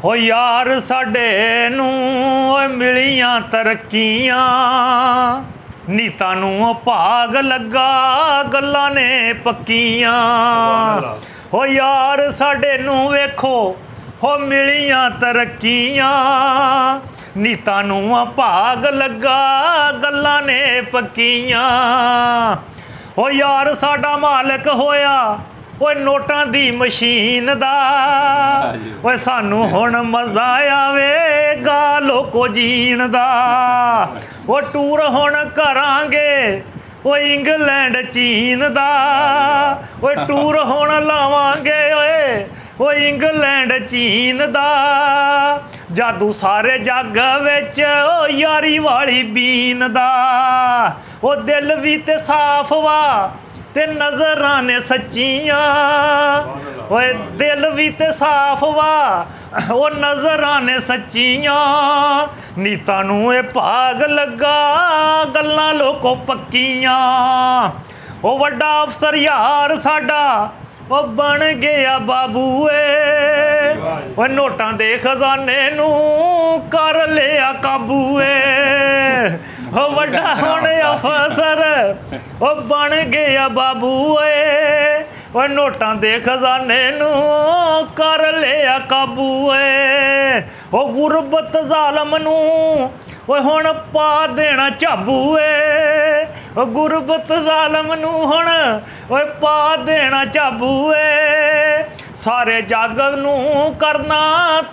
हो यार साडे नू मिलियां तरक्कियां नीतां नू भाग लगा गल्लां ने पक्कियां। हो यार साडे नू वेखो हो मिलियां तरक्कियां नीतां नू भाग लगा गल्लां ने पक्कियां। हो यार साडा मालक होया ओए नोटां दी मशीन दा ओए सानू हुण मजा आवेगा लोको जीण दा। ओ टूर हुण करांगे ओए इंग्लैंड चीन दा ओए टूर हुण लावांगे ओए इंग्लैंड चीन दा। जादू सारे जग विच ओ यारी वाली बीन दा। ओ दिल भी ते साफ वा ते नज़रां ने सच्चियां ओए दिल भी ते साफ वा ओ नज़रां ने सच्चियां। नीतां नू भाग लगा गल्लां लोको पक्कियां। ओ वड्डा अफसर यार साडा ओ बन गया बाबूए ओ नोटां दे खजाने नू कर लिया काबूए। ओ वड्डा हुण अफसर ओ बन गया बाबूए ओ नोटां दे खजाने नू कर लिया काबूए। ओ गुरबत जालम नू ओ हुण पा देना झाबूए ओ गुरबत जालम नू हुण ओ पा देना झाबूए। सारे जग नू करना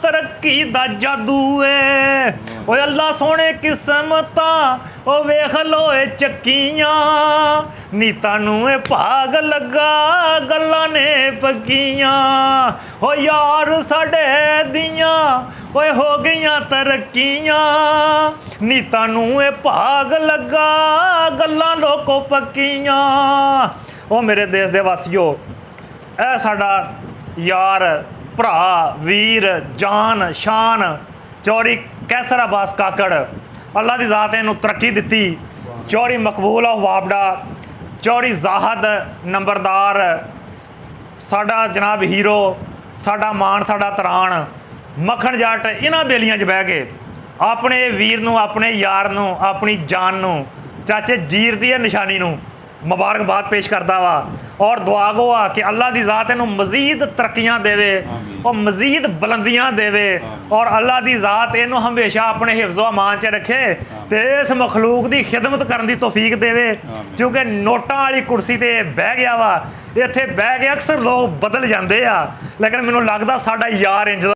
तरक्की दा जादू है ओए अल्लाह सोने किस्मतां ओ वेख लो चक्कियां। नीतां नू भाग लगा गल्लां ने पक्कियां। ओ यार साडे दियां ओए हो गईयां तरक्कियां नीतां नू भाग लगा गल्लां लोको पक्कियां। ओ मेरे देश दे वासियो ए साडा यार भरा वीर जान शान चौरी कैसर अब्बास काकड़ अल्लाह की ज़ात ने तरक्की दी। चौरी मकबूल ऑफ वापडा चौरी जाहद नंबरदार साडा जनाब हीरो साडा मान साडा तरान मक्खन जट इन्हां बेलियां च बह के अपने वीर नू अपने यार नू अपनी जान नू चाचे जीर दी निशानी नू मुबारकबाद पेश करता वा और दुआ गो आ कि अल्लाह की ज़ात इनू मजीद तरक्कियां देवे और मजीद बुलंदियां देवे और अल्लाह की ज़ात इनू हमेशा अपने हिफ्ज़ो अमान च रखे तो इस मखलूक की खिदमत करने की तौफीक देवे। क्योंकि नोटां वाली कुर्सी ते बह गया वा इत्थे बह के अक्सर लोग बदल जाते हैं लेकिन मैनू लगता साडा यार इंज